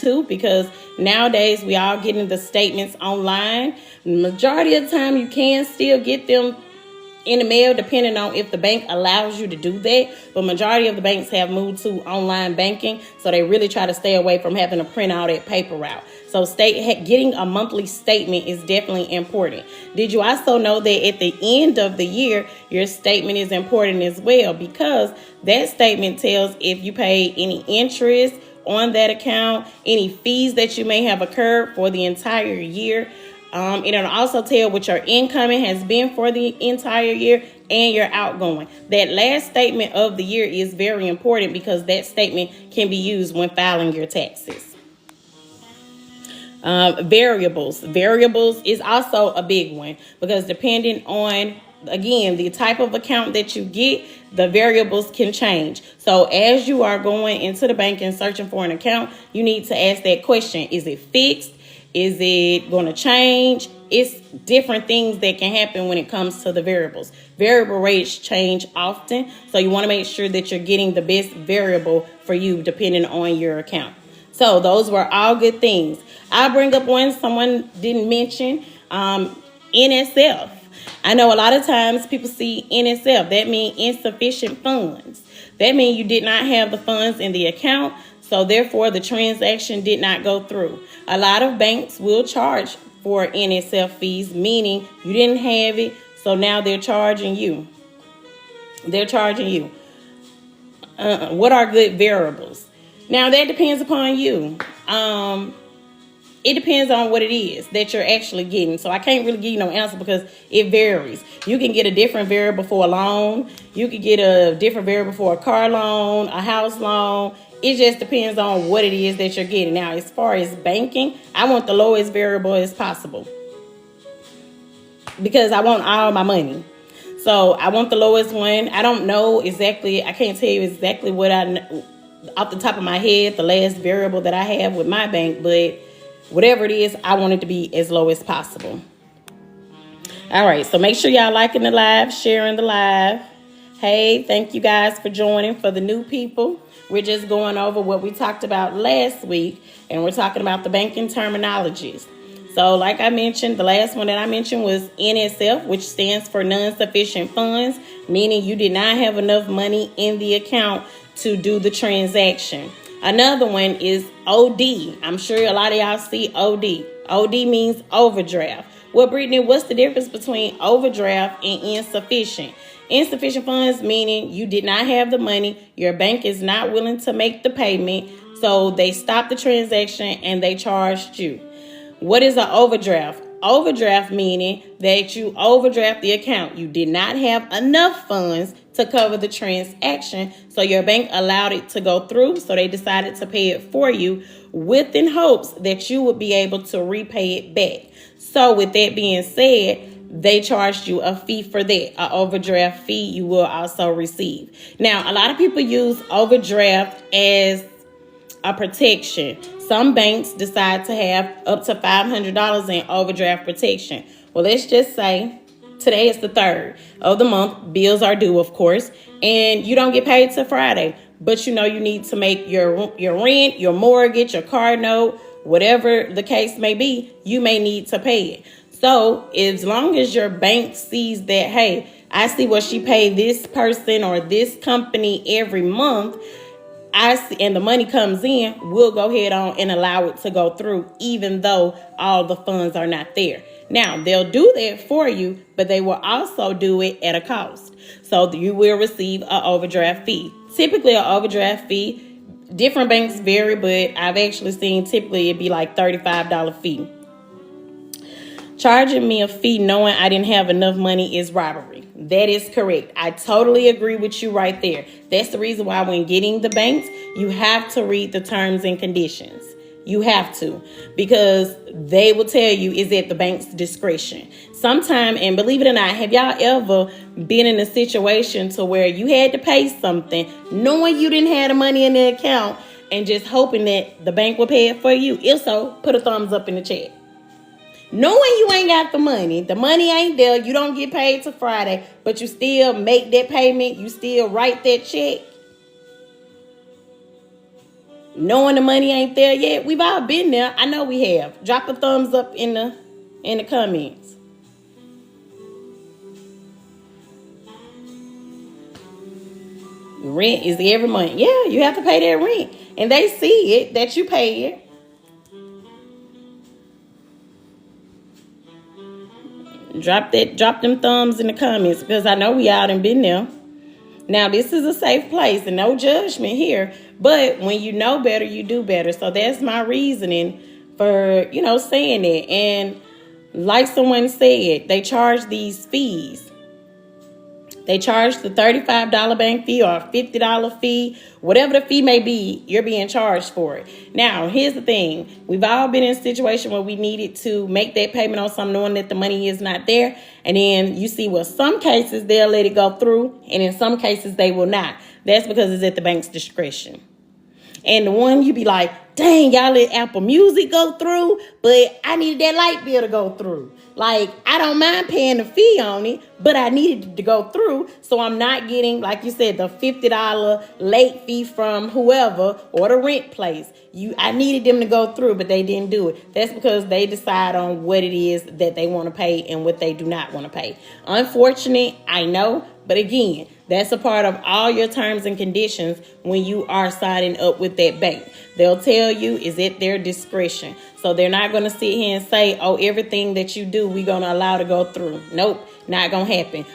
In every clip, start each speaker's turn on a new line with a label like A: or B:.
A: too, because nowadays we all getting the statements online. Majority of the time you can still get them in the mail, depending on if the bank allows you to do that. But majority of the banks have moved to online banking, so they really try to stay away from having to print all that paper out. So getting a monthly statement is definitely important. Did you also know that at the end of the year, your statement is important as well, because that statement tells if you pay any interest on that account, any fees that you may have occurred for the entire year. It'll also tell what your incoming has been for the entire year and your outgoing. That last statement of the year is very important, because that statement can be used when filing your taxes. Variables is also a big one, because depending on, again, the type of account that you get, the variables can change. So as you are going into the bank and searching for an account, you need to ask that question: is it fixed? Is it going to change? It's different things that can happen when it comes to the variables. Variable rates change often, so you want to make sure that you're getting the best variable for you depending on your account. So those were all good things. I'll bring up one someone didn't mention, NSF. I know a lot of times people see NSF. That means insufficient funds. That means you did not have the funds in the account, so therefore the transaction did not go through. A lot of banks will charge for NSF fees, meaning you didn't have it, so now they're charging you. What are good variables? Now that depends upon you. It depends on what it is that you're actually getting. So I can't really give you no answer, because it varies. You can get a different variable for a loan. You could get a different variable for a car loan, a house loan. It just depends on what it is that you're getting. Now, as far as banking, I want the lowest variable as possible, because I want all my money. So I want the lowest one. I don't know exactly. I can't tell you exactly what off the top of my head, the last variable that I have with my bank, but whatever it is, I want it to be as low as possible. All right, so make sure y'all liking the live, sharing the live. Hey, thank you guys for joining. For the new people, we're just going over what we talked about last week, and we're talking about the banking terminologies. So like I mentioned, the last one that I mentioned was NSF, which stands for non-sufficient funds, meaning you did not have enough money in the account to do the transaction. Another one is OD. I'm sure a lot of y'all see OD. OD means overdraft. Well, Brittany, what's the difference between overdraft and insufficient? Insufficient funds meaning you did not have the money, your bank is not willing to make the payment, so they stopped the transaction and they charged you. What is an overdraft? Overdraft meaning that you overdraft the account. You did not have enough funds to cover the transaction, so your bank allowed it to go through, so they decided to pay it for you within hopes that you would be able to repay it back. So with that being said, they charged you a fee for that, an overdraft fee you will also receive. Now, a lot of people use overdraft as a protection. Some banks decide to have up to $500 in overdraft protection. Well, let's just say today is the 3rd of the month. Bills are due, of course, and you don't get paid till Friday. But you know you need to make your rent, your mortgage, your car note, whatever the case may be, you may need to pay it. So as long as your bank sees that, hey, I see what she paid this person or this company every month, I see, and the money comes in, we'll go ahead on and allow it to go through, even though all the funds are not there. Now, they'll do that for you, but they will also do it at a cost. So you will receive an overdraft fee. Typically, an overdraft fee, different banks vary, but I've actually seen typically it'd be like $35 fee. Charging me a fee knowing I didn't have enough money is robbery. That is correct. I totally agree with you right there. That's the reason why when getting the banks, you have to read the terms and conditions. You have to, because they will tell you is at the bank's discretion. Sometime, and believe it or not, have y'all ever been in a situation to where you had to pay something knowing you didn't have the money in the account and just hoping that the bank will pay it for you? If so, put a thumbs up in the chat. Knowing you ain't got the money ain't there, you don't get paid till Friday, but you still make that payment, you still write that check. knowing the money ain't there yet. We've all been there. I know we have. Drop a thumbs up in the comments. Rent is every month. Yeah, you have to pay that rent. And they see it, that you pay it. Drop them thumbs in the comments, because I know we out and been there. Now, this is a safe place and no judgment here. But when you know better, you do better. So that's my reasoning for, saying it. And like someone said, they charge these fees. They charge the $35 bank fee or a $50 fee. Whatever the fee may be, you're being charged for it. Now, here's the thing. We've all been in a situation where we needed to make that payment on something knowing that the money is not there. And then you see, well, some cases they'll let it go through, and in some cases they will not. That's because it's at the bank's discretion. And the one you be like, dang, y'all let Apple Music go through, but I needed that light bill to go through. Like, I don't mind paying the fee on it, but I needed it to go through. So I'm not getting, like you said, the $50 late fee from whoever or the rent place. I needed them to go through, but they didn't do it. That's because they decide on what it is that they want to pay and what they do not want to pay. Unfortunate, I know, but again, that's a part of all your terms and conditions when you are signing up with that bank. They'll tell you is at their discretion. So they're not going to sit here and say, oh, everything that you do, we're going to allow to go through. Nope, not going to happen.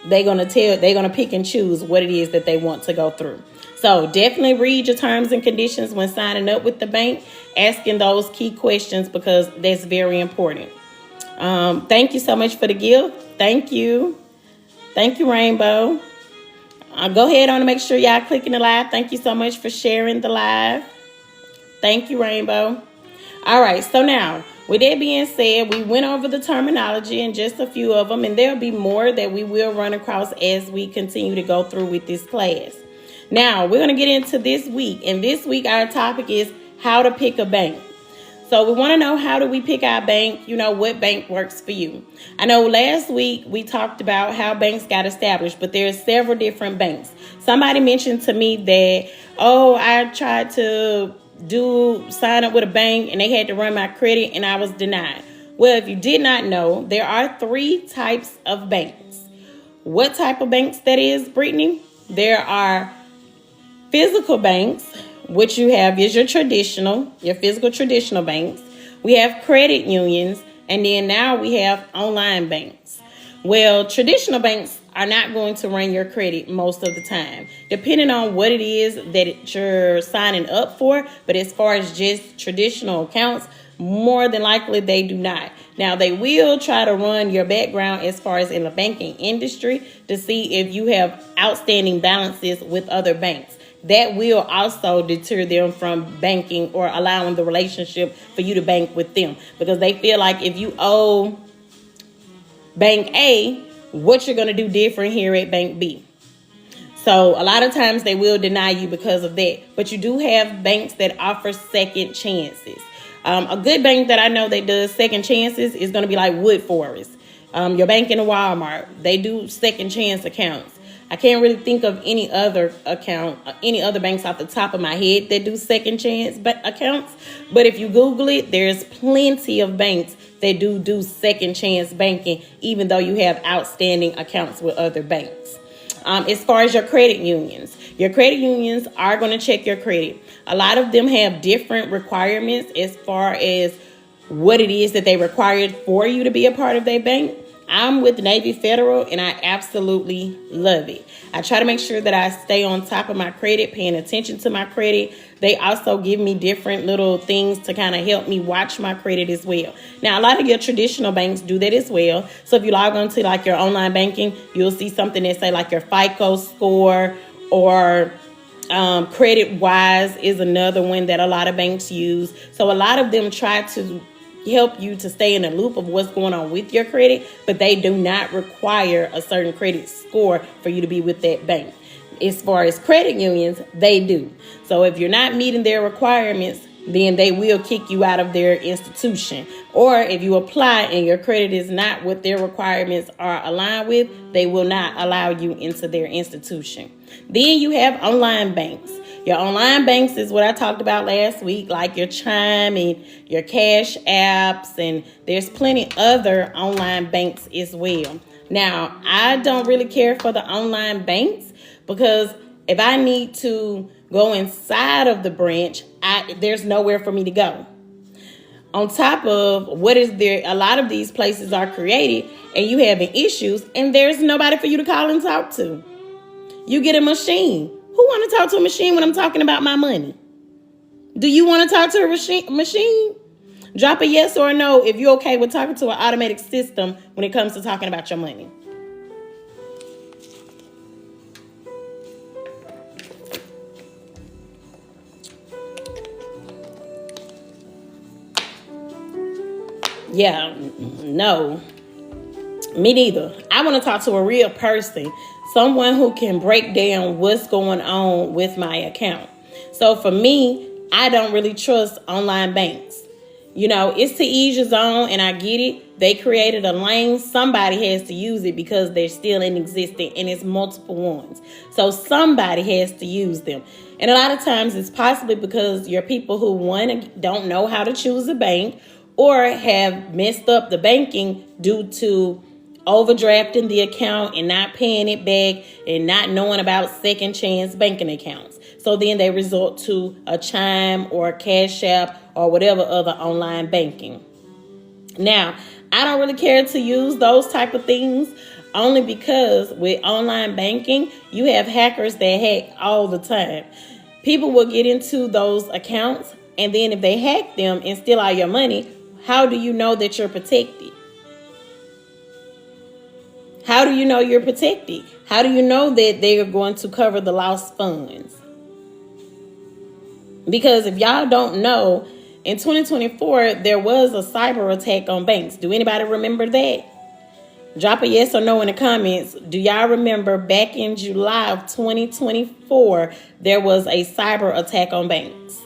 A: They're going to pick and choose what it is that they want to go through. So definitely read your terms and conditions when signing up with the bank, asking those key questions, because that's very important. Thank you so much for the gift. Thank you. Thank you, Rainbow. Go ahead on and make sure y'all clicking the live. Thank you so much for sharing the live. Thank you, Rainbow. All right, so now, with that being said, we went over the terminology and just a few of them, and there'll be more that we will run across as we continue to go through with this class. Now, we're going to get into this week, and this week our topic is how to pick a bank. So we want to know, how do we pick our bank? What bank works for you? I know last week we talked about how banks got established, but there's several different banks. Somebody mentioned to me that, I tried to sign up with a bank and they had to run my credit and I was denied. Well, if you did not know, there are 3 types of banks. What type of banks that is, Brittany? There are physical banks, which you have is your physical traditional banks. We have credit unions, and then now we have online banks. Well, traditional banks are not going to run your credit most of the time, depending on what it is that you're signing up for. But as far as just traditional accounts, more than likely they do not. Now, they will try to run your background as far as in the banking industry to see if you have outstanding balances with other banks. That will also deter them from banking or allowing the relationship for you to bank with them, because they feel like if you owe Bank A, what you're going to do different here at Bank B. So a lot of times they will deny you because of that. But you do have banks that offer second chances. A good bank that I know that does second chances is going to be like Wood Forest. Your bank in a Walmart, they do second chance accounts. I can't really think of any other banks off the top of my head that do second chance accounts. But if you Google it, there's plenty of banks that do second chance banking, even though you have outstanding accounts with other banks. As far as your credit unions are going to check your credit. A lot of them have different requirements as far as what it is that they required for you to be a part of their bank. I'm with Navy Federal, and I absolutely love it. I try to make sure that I stay on top of my credit, paying attention to my credit. They also give me different little things to kind of help me watch my credit as well. Now, a lot of your traditional banks do that as well. So if you log on to like your online banking, you'll see something that say like your FICO score, or Credit Wise is another one that a lot of banks use. So a lot of them try to help you to stay in the loop of what's going on with your credit, but they do not require a certain credit score for you to be with that bank. As far as credit unions, they do. So if you're not meeting their requirements, then they will kick you out of their institution. Or if you apply and your credit is not what their requirements are aligned with, they will not allow you into their institution. Then you have online banks. Your online banks is what I talked about last week, like your Chime and your Cash Apps, and there's plenty other online banks as well. Now, I don't really care for the online banks because if I need to go inside of the branch, there's nowhere for me to go. On top of what is there, a lot of these places are created and you having issues and there's nobody for you to call and talk to. You get a machine. Who want to talk to a machine when I'm talking about my money? Do you want to talk to a machine? Drop a yes or a no if you're okay with talking to an automatic system when it comes to talking about your money. Yeah, no, me neither. I want to talk to a real person, someone who can break down what's going on with my account. So for me, I don't really trust online banks. You know, it's to each his own, and I get it. They created a lane. Somebody has to use it because they're still in existence, and it's multiple ones. So somebody has to use them. And a lot of times it's possibly because you're people who, one, don't know how to choose a bank, or have messed up the banking due to overdrafting the account and not paying it back and not knowing about second chance banking accounts. So then they resort to a Chime or a Cash App or whatever other online banking. Now, I don't really care to use those type of things only because with online banking, you have hackers that hack all the time. People will get into those accounts, and then if they hack them and steal all your money, how do you know that you're protected? How do you know you're protected? How do you know that they are going to cover the lost funds? Because if y'all don't know, in 2024, there was a cyber attack on banks. Do anybody remember that? Drop a yes or no in the comments. Do y'all remember back in July of 2024, there was a cyber attack on banks?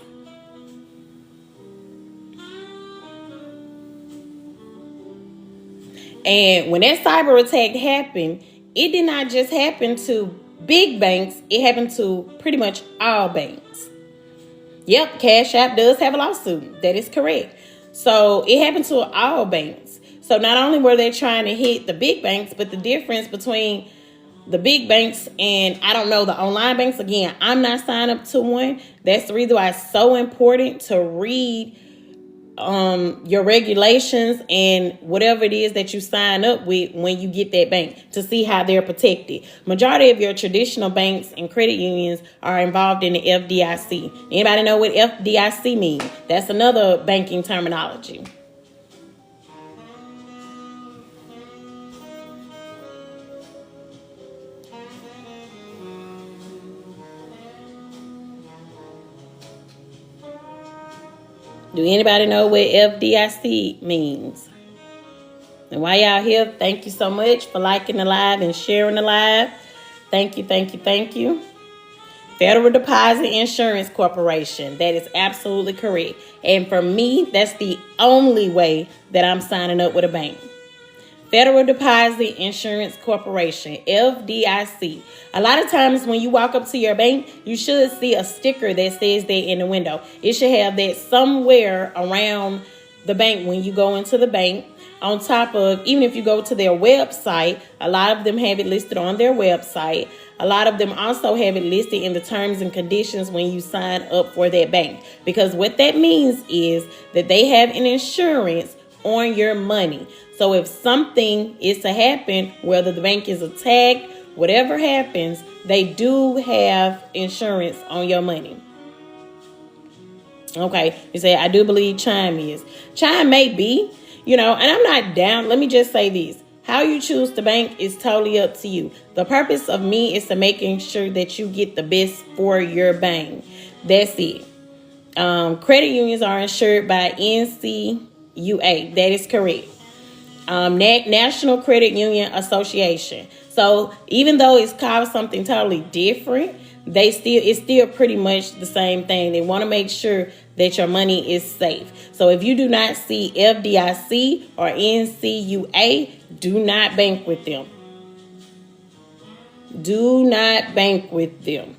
A: And when that cyber attack happened, it did not just happen to big banks. It happened to pretty much all banks. Yep, Cash App does have a lawsuit. That is correct. So it happened to all banks. So not only were they trying to hit the big banks, but the difference between the big banks and, I don't know, the online banks, again, I'm not signed up to one. That's the reason why it's so important to read your regulations and whatever it is that you sign up with when you get that bank to see how they're protected. Majority of your traditional banks and credit unions are involved in the FDIC. Anybody know what FDIC means? That's another banking terminology. Do anybody know what FDIC means? And while y'all here, thank you so much for liking the live and sharing the live. Thank you, thank you, thank you. Federal Deposit Insurance Corporation. That is absolutely correct. And for me, that's the only way that I'm signing up with a bank. Federal Deposit Insurance Corporation, FDIC. A lot of times when you walk up to your bank, you should see a sticker that says that in the window. It should have that somewhere around the bank when you go into the bank. On top of, even if you go to their website, a lot of them have it listed on their website. A lot of them also have it listed in the terms and conditions when you sign up for that bank. Because what that means is that they have an insurance on your money. So if something is to happen, whether the bank is attacked, whatever happens, they do have insurance on your money. Okay, you say, I do believe Chime is. Chime may be, and I'm not down. Let me just say this. How you choose the bank is totally up to you. The purpose of me is to making sure that you get the best for your bank. That's it. Credit unions are insured by NCUA. That is correct. National Credit Union Association. So even though it's called something totally different, it's still pretty much the same thing. They want to make sure that your money is safe. So if you do not see FDIC or NCUA, do not bank with them. Do not bank with them.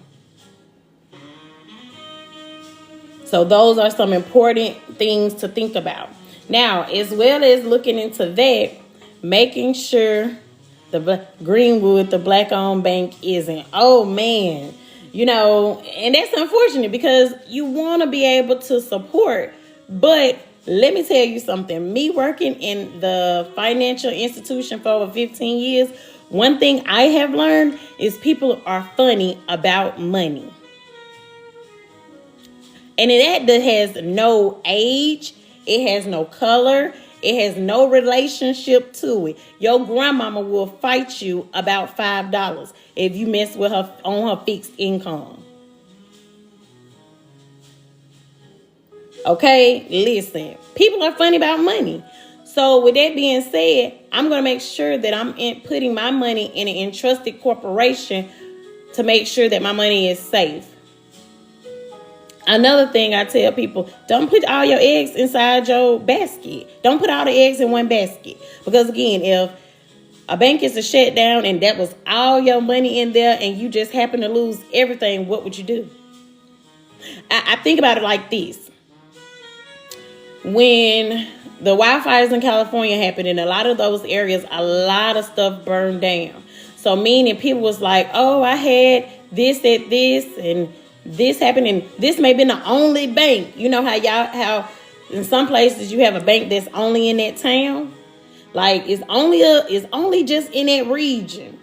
A: So those are some important things to think about. Now, as well as looking into that, making sure the Greenwood, the black-owned bank, isn't. Oh man, and that's unfortunate because you want to be able to support. But let me tell you something. Me working in the financial institution for over 15 years, one thing I have learned is people are funny about money. And that has no age. It has no color. It has no relationship to it. Your grandmama will fight you about $5 if you mess with her on her fixed income. Okay, listen. People are funny about money. So with that being said, I'm going to make sure that I'm putting my money in an entrusted corporation to make sure that my money is safe. Another thing I tell people, don't put all your eggs inside your basket. Don't put all the eggs in one basket. Because again, if a bank is to shut down and that was all your money in there and you just happen to lose everything, what would you do? I think about it like this. When the wildfires in California happened, in a lot of those areas, a lot of stuff burned down. So meaning people was like, oh, I had this at this and this happened, and this may be the only bank. You know how in some places you have a bank that's only in that town, like it's only just in that region.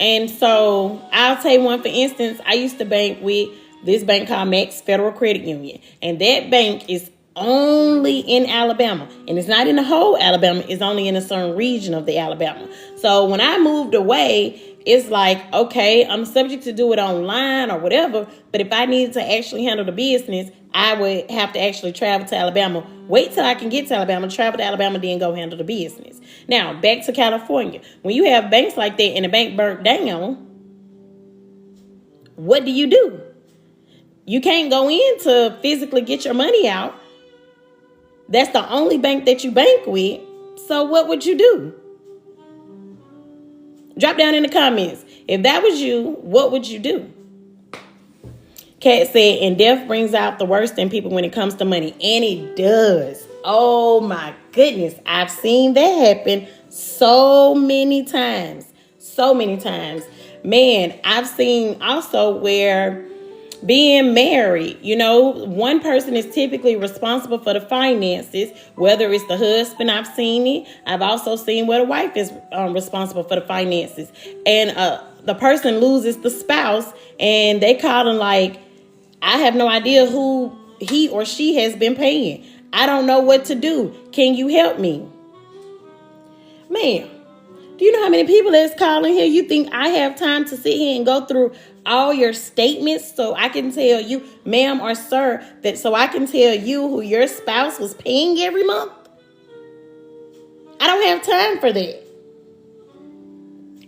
A: And so I'll tell you one, for instance, I used to bank with this bank called Max Federal Credit Union, and that bank is only in Alabama, and it's not in the whole Alabama. It's only in a certain region of the Alabama. So when I moved away, it's like, okay, I'm subject to do it online or whatever. But if I needed to actually handle the business, I would have to actually travel to Alabama, wait till I can get to Alabama, travel to Alabama, then go handle the business. Now, back to California. When you have banks like that and the bank burnt down, what do? You can't go in to physically get your money out. That's the only bank that you bank with. So what would you do? Drop down in the comments. If that was you, what would you do? Kat said, and death brings out the worst in people when it comes to money. And it does. Oh my goodness. I've seen that happen so many times. So many times. Man, I've seen also where being married, one person is typically responsible for the finances, whether it's the husband. I've seen it. I've also seen where the wife is responsible for the finances. And the person loses the spouse and they call them like, I have no idea who he or she has been paying. I don't know what to do. Can you help me? Man, do you know how many people that's calling here? You think I have time to sit here and go through all your statements so I can tell you, ma'am or sir, that so I can tell you who your spouse was paying every month? I don't have time for that.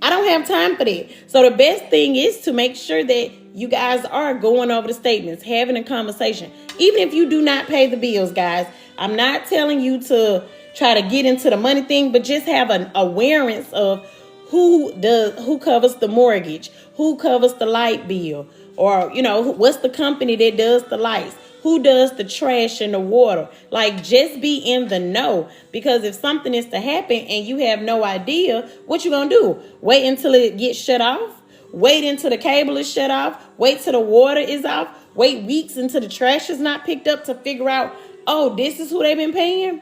A: I don't have time for that. So the best thing is to make sure that you guys are going over the statements, having a conversation. Even if you do not pay the bills, guys, I'm not telling you to try to get into the money thing, but just have an awareness of who covers the mortgage, who covers the light bill, or, what's the company that does the lights, who does the trash and the water. Like, just be in the know, because if something is to happen and you have no idea, what you gonna do? Wait until it gets shut off? Wait until the cable is shut off? Wait till the water is off? Wait weeks until the trash is not picked up to figure out, oh, this is who they've been paying?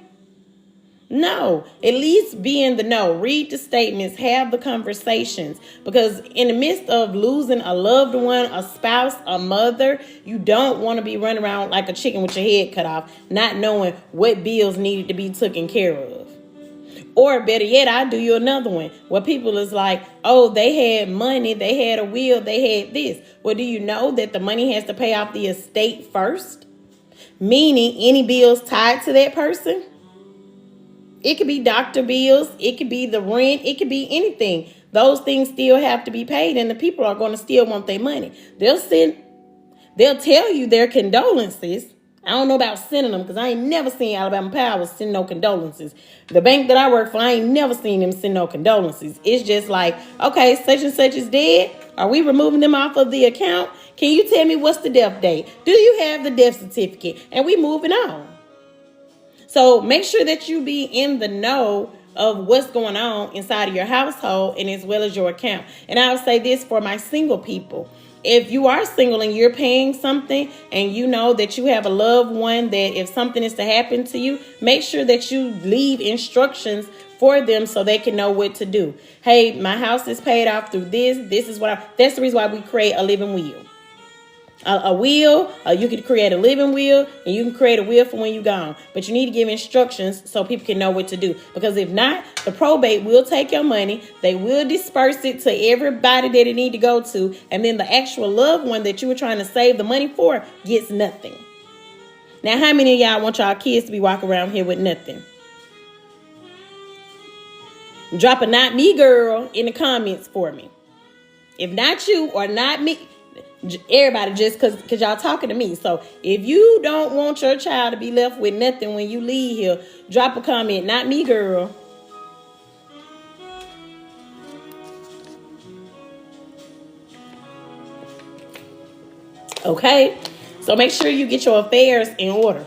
A: No, at least be in the know. Read the statements, have the conversations, because in the midst of losing a loved one, a spouse, a mother, you don't want to be running around like a chicken with your head cut off, not knowing what bills needed to be taken care of. Or better yet, I'll do you another one where people is like, oh, they had money, they had a will, they had this. Well, do you know that the money has to pay off the estate first? Meaning any bills tied to that person? It could be doctor bills. It could be the rent. It could be anything. Those things still have to be paid, and the people are going to still want their money. They'll tell you their condolences. I don't know about sending them, because I ain't never seen Alabama Power send no condolences. The bank that I work for, I ain't never seen them send no condolences. It's just like, okay, such and such is dead. Are we removing them off of the account? Can you tell me what's the death date? Do you have the death certificate? And we moving on. So make sure that you be in the know of what's going on inside of your household and as well as your account. And I'll say this for my single people. If you are single and you're paying something and you know that you have a loved one that if something is to happen to you, make sure that you leave instructions for them so they can know what to do. Hey, my house is paid off through this. This is that's the reason why we create a living will. A will, you can create a living will, and you can create a will for when you're gone. But you need to give instructions so people can know what to do. Because if not, the probate will take your money. They will disperse it to everybody that it need to go to. And then the actual loved one that you were trying to save the money for gets nothing. Now, how many of y'all want y'all kids to be walking around here with nothing? Drop a "not me, girl" in the comments for me. If not you or not me, everybody, just because y'all talking to me. So if you don't want your child to be left with nothing when you leave here, drop a comment. "Not me, girl." Okay? So make sure you get your affairs in order.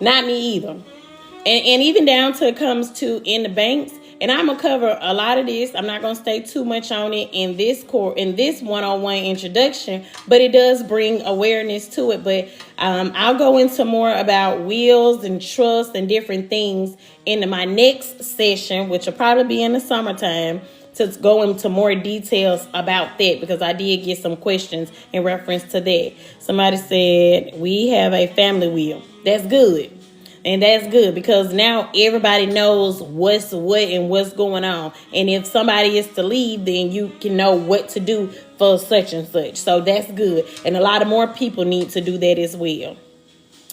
A: Not me either. And even down to it comes to in the banks. And I'm going to cover a lot of this. I'm not going to stay too much on it in this one-on-one introduction, but it does bring awareness to it. But I'll go into more about wills and trusts and different things in my next session, which will probably be in the summertime, to go into more details about that, because I did get some questions in reference to that. Somebody said, we have a family will. That's good. And that's good, because now everybody knows what's what and what's going on. And if somebody is to leave, then you can know what to do for such and such. So that's good. And a lot of more people need to do that as well.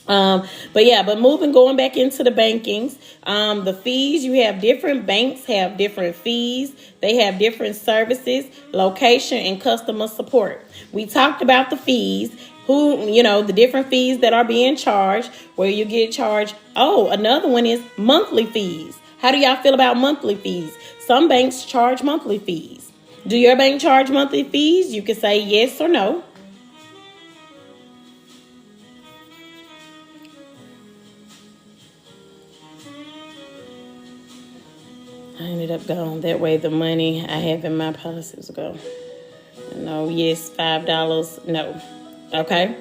A: But going back into the bankings, the fees, you have different banks have different fees. They have different services, location, and customer support. We talked about the fees. The different fees that are being charged, where you get charged. Oh, another one is monthly fees. How do y'all feel about monthly fees? Some banks charge monthly fees. Do your bank charge monthly fees? You can say yes or no. I ended up going that way. The money I have in my policies go. No, yes, $5, no. Okay.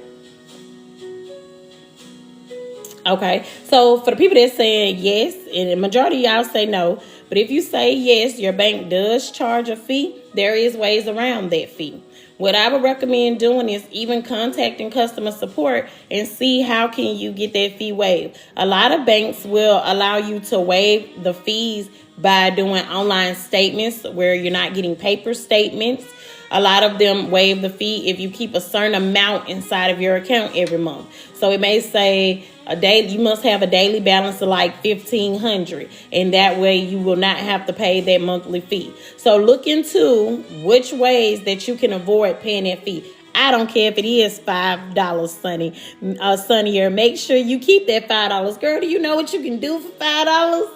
A: So for the people that saying yes, and the majority of y'all say no, but if you say yes, your bank does charge a fee. There is ways around that fee. What I would recommend doing is even contacting customer support and see how can you get that fee waived. A lot of banks will allow you to waive the fees by doing online statements where you're not getting paper statements. A lot of them waive the fee if you keep a certain amount inside of your account every month. So it may say you must have a daily balance of like $1,500, and that way you will not have to pay that monthly fee. So look into which ways that you can avoid paying that fee. I don't care if it is $5, Sunnier. Make sure you keep that $5. Girl, do you know what you can do for $5?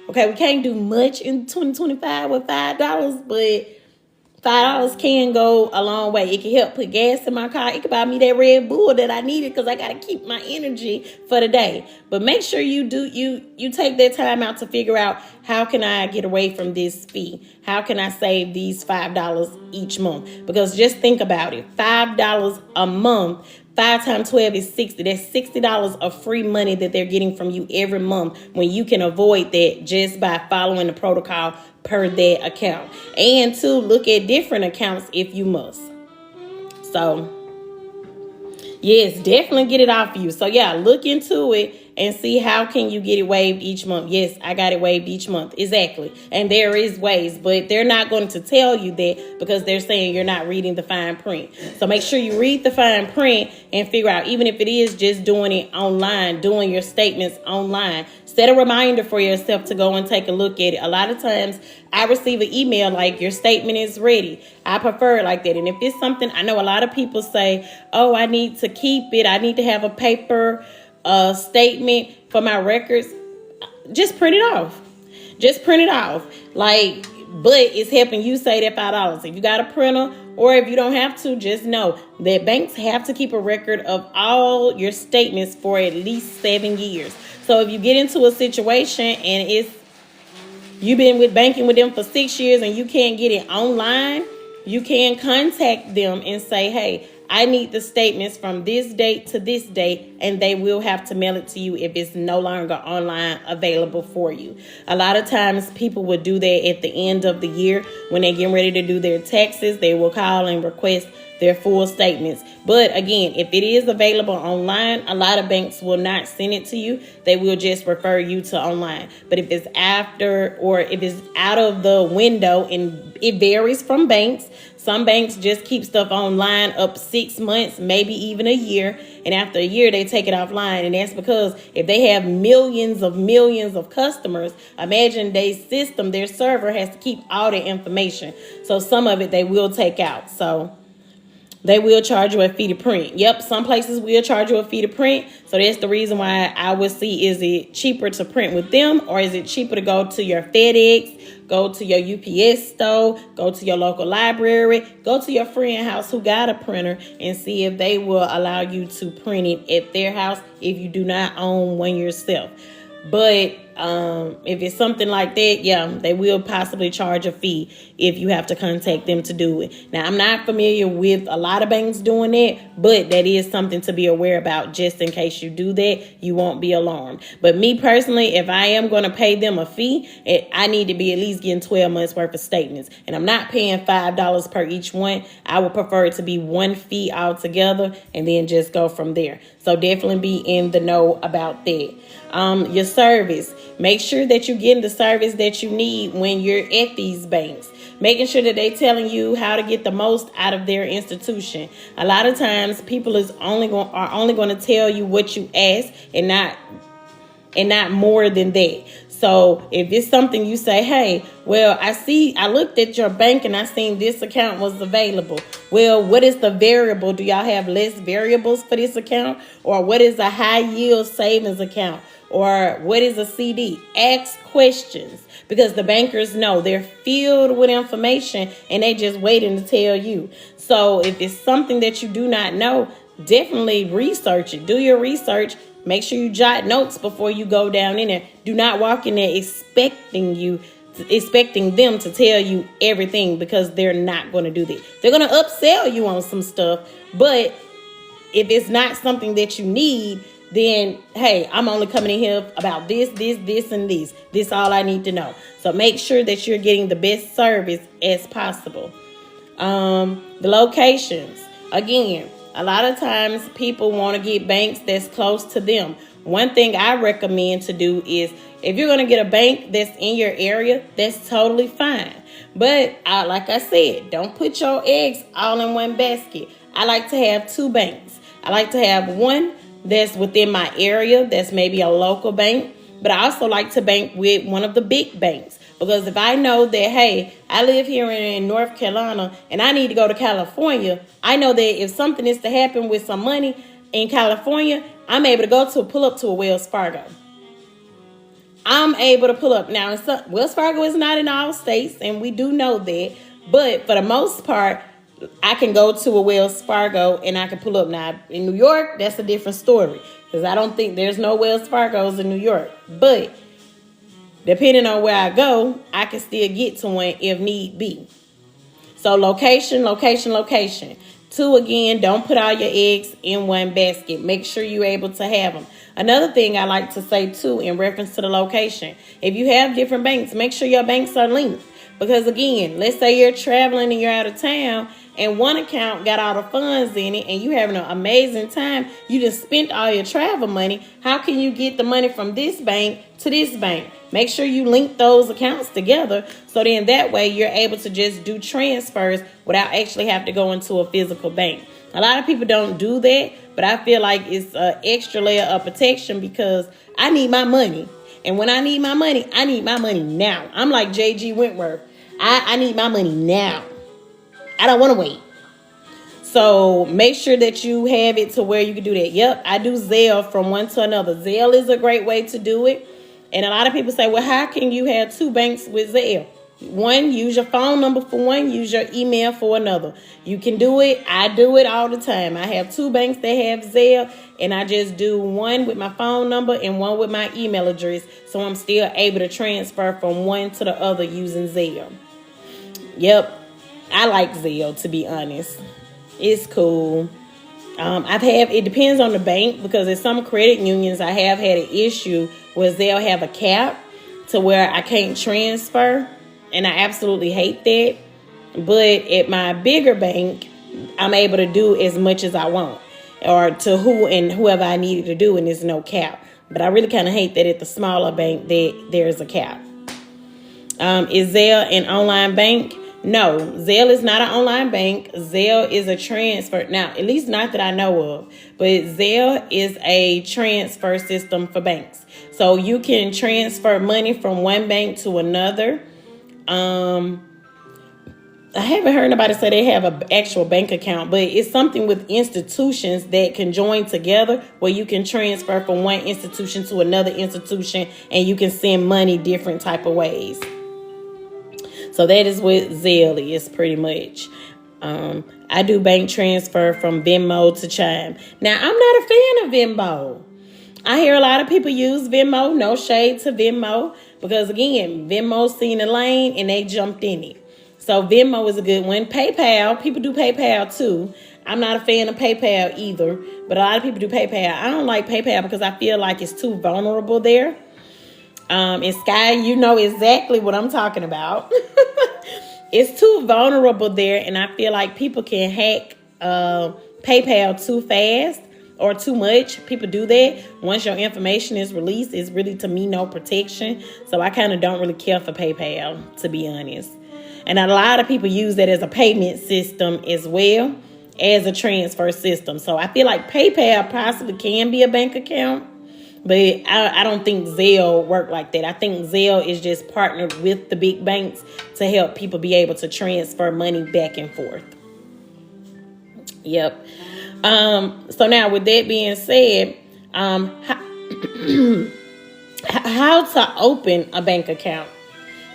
A: Okay, we can't do much in 2025 with $5, but $5 can go a long way. It can help put gas in my car. It can buy me that Red Bull that I needed, because I got to keep my energy for the day. But make sure you take that time out to figure out, how can I get away from this fee? How can I save these $5 each month? Because just think about it. $5 a month, 5 times 12 is 60. That's $60 of free money that they're getting from you every month, when you can avoid that just by following the protocol per that account. And to look at different accounts if you must. So yes, definitely get it off you. So yeah, look into it and see how can you get it waived each month. Yes, I got it waived each month. Exactly. And there is ways, but they're not going to tell you that, because they're saying you're not reading the fine print. So make sure you read the fine print and figure out, even if it is just doing it online, doing your statements online, set a reminder for yourself to go and take a look at it. A lot of times I receive an email like, your statement is ready. I prefer it like that. And if it's something, I know a lot of people say, oh, I need to keep it. I need to have a paper statement for my records. Just print it off. But it's helping you save that $5. If you got a printer Or if you don't have to, just know that banks have to keep a record of all your statements for at least 7 years. So if you get into a situation and you've been with banking with them for 6 years and you can't get it online, you can contact them and say, hey, I need the statements from this date to this date, and they will have to mail it to you if it's no longer online available for you. A lot of times people will do that at the end of the year when they're getting ready to do their taxes. They will call and request their full statements. But again, if it is available online, a lot of banks will not send it to you. They will just refer you to online. But if it's after or if it's out of the window, and it varies from banks. Some banks just keep stuff online up 6 months, maybe even a year. And after a year, they take it offline. And that's because if they have millions of customers, imagine their server has to keep all the information. So some of it they will take out. So they will charge you a fee to print. Yep, some places will charge you a fee to print. So that's the reason why I would see, is it cheaper to print with them, or is it cheaper to go to your FedEx, go to your UPS store, go to your local library, go to your friend house who got a printer, and see if they will allow you to print it at their house if you do not own one yourself. But if it's something like that, yeah, they will possibly charge a fee if you have to contact them to do it. Now, I'm not familiar with a lot of banks doing that, but that is something to be aware about. Just in case you do that, you won't be alarmed. But me personally, if I am going to pay them a fee, I need to be at least getting 12 months worth of statements. And I'm not paying $5 per each one. I would prefer it to be one fee altogether and then just go from there. So definitely be in the know about that. Your service. Make sure that you're getting the service that you need when you're at these banks. Making sure that they're telling you how to get the most out of their institution. A lot of times people are only going to tell you what you ask and not more than that. So if it's something you say, hey, well, I looked at your bank and I seen this account was available. Well, what is the variable? Do y'all have less variables for this account? Or what is a high yield savings account? Or what is a CD? Ask questions, because the bankers know they're filled with information and they just waiting to tell you. So if it's something that you do not know, definitely research it. Do your research. Make sure you jot notes before you go down in there. Do not walk in there expecting them to tell you everything, because they're not going to do that. They're going to upsell you on some stuff. But if it's not something that you need, then, hey, I'm only coming in here about this, and this. This is all I need to know. So make sure that you're getting the best service as possible. The locations. Again, a lot of times people want to get banks that's close to them. One thing I recommend to do is, if you're going to get a bank that's in your area, that's totally fine. But like I said, don't put your eggs all in one basket. I like to have two banks. I like to have one that's within my area, that's maybe a local bank. But I also like to bank with one of the big banks. Because if I know that, hey, I live here in North Carolina and I need to go to California, I know that if something is to happen with some money in California, I'm able to pull up to a Wells Fargo. I'm able to pull up. Now, Wells Fargo is not in all states, and we do know that. But for the most part, I can go to a Wells Fargo and I can pull up. Now, in New York, that's a different story, because I don't think there's no Wells Fargos in New York. But depending on where I go, I can still get to one if need be. So location. Two, again, don't put all your eggs in one basket. Make sure you're able to have them. Another thing I like to say, too, in reference to the location, if you have different banks, make sure your banks are linked. Because, again, let's say you're traveling and you're out of town and one account got all the funds in it and you having an amazing time. You just spent all your travel money. How can you get the money from this bank to this bank? Make sure you link those accounts together, so then that way you're able to just do transfers without actually having to go into a physical bank. A lot of people don't do that, but I feel like it's an extra layer of protection, because I need my money. And when I need my money now. I'm like J.G. Wentworth. I need my money now. I don't want to wait. So make sure that you have it to where you can do that. Yep, I do Zelle from one to another. Zelle is a great way to do it. And a lot of people say, well, how can you have two banks with Zelle? One, use your phone number for one, use your email for another. You can do it. I do it all the time. I have 2 banks that have Zelle, and I just do one with my phone number and one with my email address, so I'm still able to transfer from one to the other using Zelle. Yep, I like Zelle, to be honest. It's cool. It depends on the bank, because in some credit unions I have had an issue where they'll have a cap to where I can't transfer, and I absolutely hate that. But at my bigger bank, I'm able to do as much as I want, or to whoever I needed to do, and there's no cap. But I really kind of hate that at the smaller bank that there's a cap. Is Zelle an online bank? No, Zelle is not an online bank. Zelle is a transfer. Now, at least not that I know of, but Zelle is a transfer system for banks. So you can transfer money from one bank to another. I haven't heard nobody say they have an actual bank account, but it's something with institutions that can join together where you can transfer from one institution to another institution, and you can send money different type of ways. So that is what Zelle is pretty much. I do bank transfer from Venmo to Chime. Now, I'm not a fan of Venmo. I hear a lot of people use Venmo. No shade to Venmo, because again, Venmo seen a lane and they jumped in it. So Venmo is a good one. PayPal, people do PayPal too. I'm not a fan of PayPal either, but a lot of people do PayPal. I don't like PayPal because I feel like it's too vulnerable there. And Sky, you know exactly what I'm talking about. It's too vulnerable there, and I feel like people can hack PayPal too fast or too much. People do that. Once your information is released, it's really, to me, no protection. So I kind of don't really care for PayPal, to be honest. And a lot of people use that as a payment system as well as a transfer system. So I feel like PayPal possibly can be a bank account, but I don't think Zelle work like that. I think Zelle is just partnered with the big banks to help people be able to transfer money back and forth. Yep. So now, with that being said, how to open a bank account.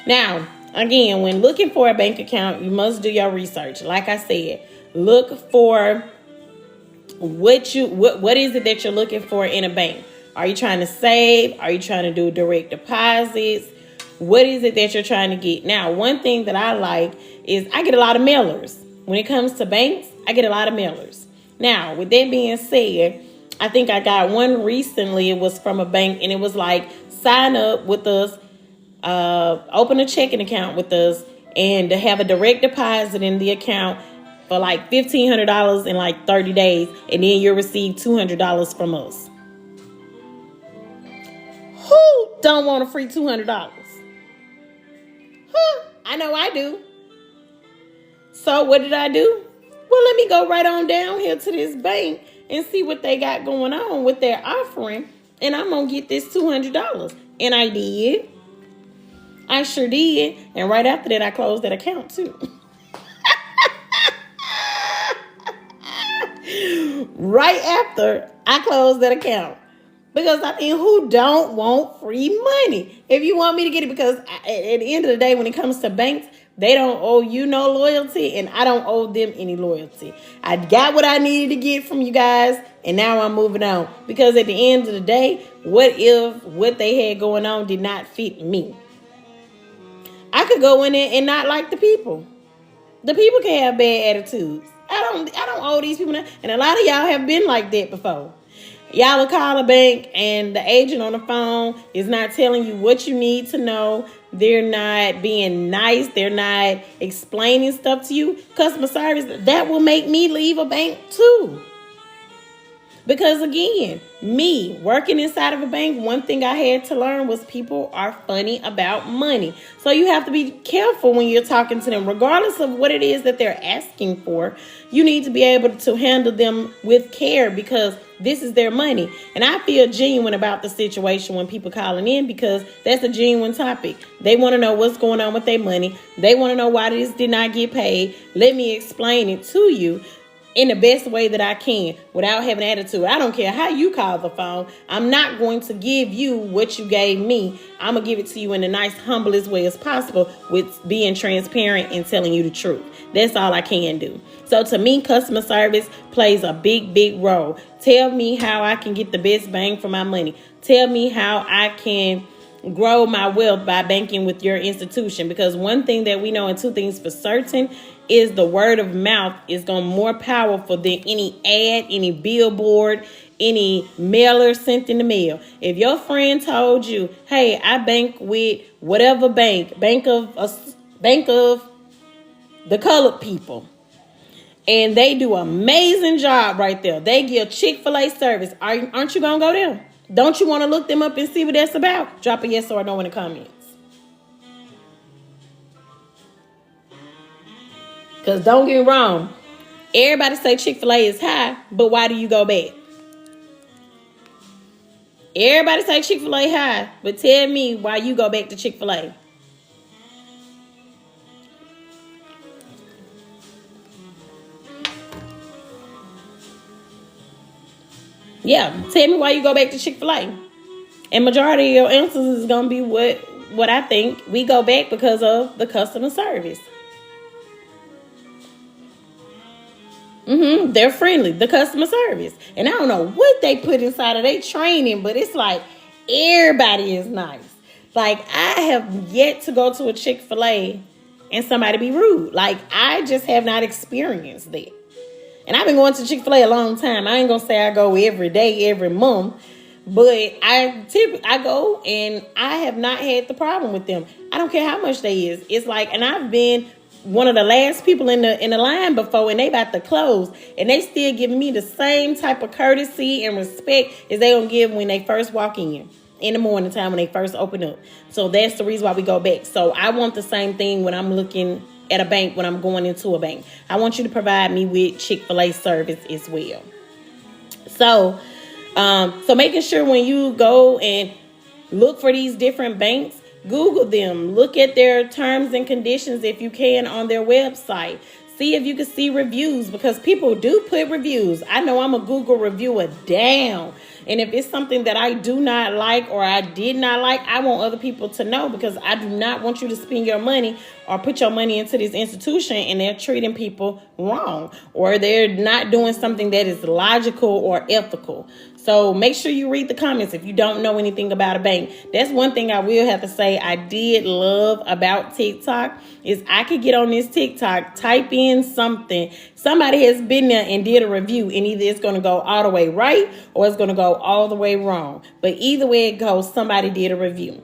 A: Now, again, when looking for a bank account, you must do your research. Like I said, look for what is it that you're looking for in a bank. Are you trying to save? Are you trying to do direct deposits? What is it that you're trying to get? Now, one thing that I like is I get a lot of mailers. When it comes to banks, I get a lot of mailers. Now, with that being said, I think I got one recently. It was from a bank, and it was like, sign up with us, open a checking account with us, and to have a direct deposit in the account for like $1,500 in like 30 days, and then you'll receive $200 from us. Who don't want a free $200? I know I do. So what did I do? Well, let me go right on down here to this bank and see what they got going on with their offering, and I'm going to get this $200. And I did. I sure did. And right after that, I closed that account too. Right after I closed that account. Because, I mean, who don't want free money? If you want me to get it, because at the end of the day, when it comes to banks, they don't owe you no loyalty, and I don't owe them any loyalty. I got what I needed to get from you guys, and now I'm moving on. Because at the end of the day, what if what they had going on did not fit me? I could go in there and not like the people. The people can have bad attitudes. I don't owe these people nothing. And a lot of y'all have been like that before. Y'all will call a bank and the agent on the phone is not telling you what you need to know. They're not being nice. They're not explaining stuff to you. Customer service, that will make me leave a bank too. Because again, me working inside of a bank, one thing I had to learn was people are funny about money. So you have to be careful when you're talking to them, regardless of what it is that they're asking for. You need to be able to handle them with care, because this is their money. And I feel genuine about the situation when people calling in, because that's a genuine topic. They want to know what's going on with their money. They want to know why this did not get paid. Let me explain it to you. in the best way that I can without having attitude. I don't care how you call the phone. I'm not going to give you what you gave me. I'm going to give it to you in the nice, humblest way as possible with being transparent and telling you the truth. That's all I can do. So to me, customer service plays a big, big role. Tell me how I can get the best bang for my money. Tell me how I can grow my wealth by banking with your institution. Because one thing that we know, and two things for certain, is the word of mouth is going more powerful than any ad, any billboard, any mailer sent in the mail. If your friend told you, hey, I bank with whatever bank of the colored people, and they do an amazing job right there, they give Chick-fil-A service, aren't you going to go there? Don't you want to look them up and see what that's about? Drop a yes or no in the comments. Because don't get me wrong, everybody say Chick-fil-A is high, but why do you go back? Everybody say Chick-fil-A high, but tell me why you go back to Chick-fil-A. Yeah, tell me why you go back to Chick-fil-A. And majority of your answers is going to be what I think. We go back because of the customer service. They're friendly, the customer service. And I don't know what they put inside of their training, but it's like everybody is nice. Like, I have yet to go to a Chick-fil-A and somebody be rude. Like, I just have not experienced that. And I've been going to Chick-fil-A a long time. I ain't going to say I go every day, every month. But I go and I have not had the problem with them. I don't care how much they is. It's like, and I've been one of the last people in the line before, and they about to close, and they still giving me the same type of courtesy and respect as they gonna give when they first walk in the morning time when they first open up. So that's the reason why we go back. So I want the same thing when I'm looking at a bank, when I'm going into a bank. I want you to provide me with Chick-fil-A service as well. So making sure when you go and look for these different banks, Google them. Look at their terms and conditions if you can on their website. See if you can see reviews, because people do put reviews. I know I'm a Google reviewer down. And if it's something that I do not like or I did not like, I want other people to know, because I do not want you to spend your money or put your money into this institution and they're treating people wrong, or they're not doing something that is logical or ethical. So make sure you read the comments if you don't know anything about a bank. That's one thing I will have to say I did love about TikTok is I could get on this TikTok, type in something. Somebody has been there and did a review, and either it's going to go all the way right or it's going to go all the way wrong. But either way it goes, somebody did a review.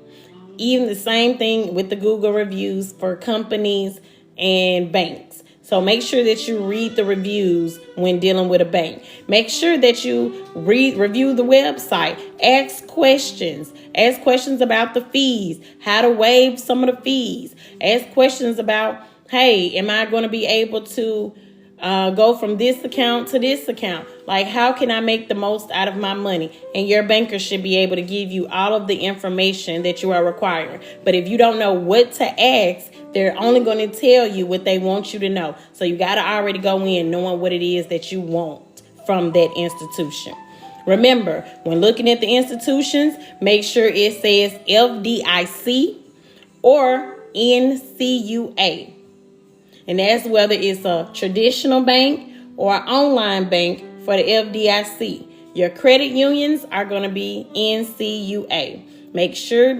A: Even the same thing with the Google reviews for companies and banks. So make sure that you read the reviews when dealing with a bank. Make sure that you review the website. Ask questions. Ask questions about the fees, how to waive some of the fees. Ask questions about, hey, am I going to be able to go from this account to this account? Like, how can I make the most out of my money? And your banker should be able to give you all of the information that you are requiring. But if you don't know what to ask, they're only going to tell you what they want you to know. So you got to already go in knowing what it is that you want from that institution. Remember, when looking at the institutions, make sure it says FDIC or NCUA. And that's whether it's a traditional bank or an online bank for the FDIC. Your credit unions are going to be NCUA. Make sure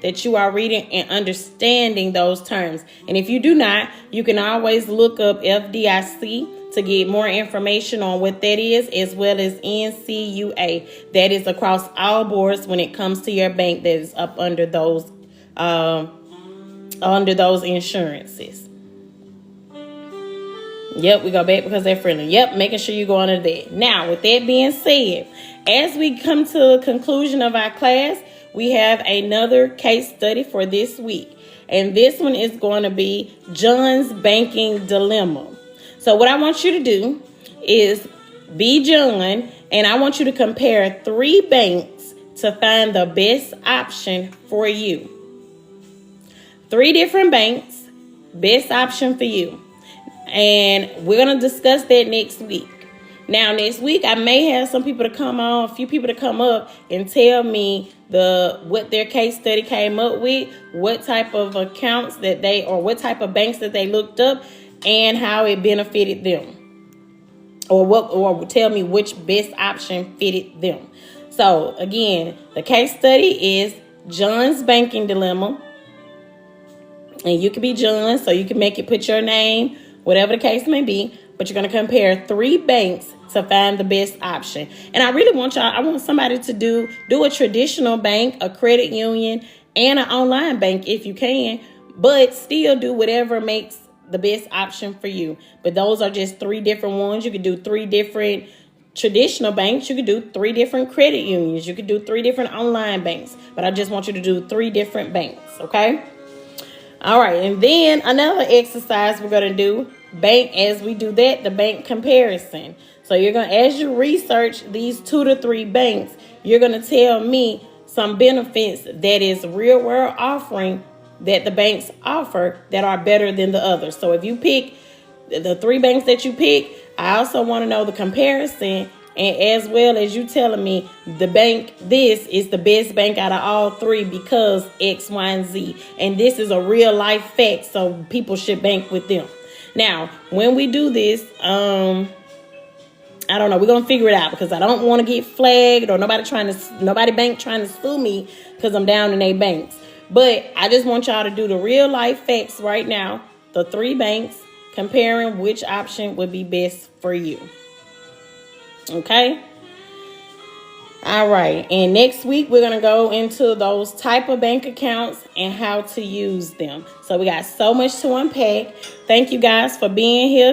A: that you are reading and understanding those terms. And if you do not, you can always look up FDIC to get more information on what that is, as well as NCUA. That is across all boards when it comes to your bank that is up under those insurances. Yep, we go back because they're friendly. Yep, making sure you go under that. Now, with that being said, as we come to the conclusion of our class, we have another case study for this week. And this one is going to be John's banking dilemma. So what I want you to do is be John, and I want you to compare 3 banks to find the best option for you. 3 different banks, best option for you. And we're going to discuss that next week. Now, next week, I may have some people to come on, a few people to come up and tell me what their case study came up with, what type of accounts that they, or what type of banks that they looked up, and how it benefited them. Or tell me which best option fitted them. So, again, the case study is John's Banking Dilemma. And you can be John, so you can put your name, whatever the case may be. But you're going to compare 3 banks to find the best option. And I really want somebody to do a traditional bank, a credit union, and an online bank if you can. But still do whatever makes the best option for you. But those are just 3 different ones. You could do 3 different traditional banks. You could do 3 different credit unions. You could do 3 different online banks. But I just want you to do 3 different banks, okay? All right, and then another exercise we're going to do, as we do that, the bank comparison. So you're going to, as you research these 2 to 3 banks, you're going to tell me some benefits that is real world offering that the banks offer that are better than the others. So if you pick the 3 banks that you pick, I also want to know the comparison, and as well as you telling me the bank, this is the best bank out of all 3 because X, Y, and Z. And this is a real life fact, so people should bank with them. Now, when we do this, I don't know, we're going to figure it out because I don't want to get flagged or nobody bank trying to sue me because I'm down in their banks. But I just want y'all to do the real life facts right now, the 3 banks, comparing which option would be best for you. Okay. All right. And next week, we're going to go into those type of bank accounts and how to use them. So we got so much to unpack. Thank you guys for being here.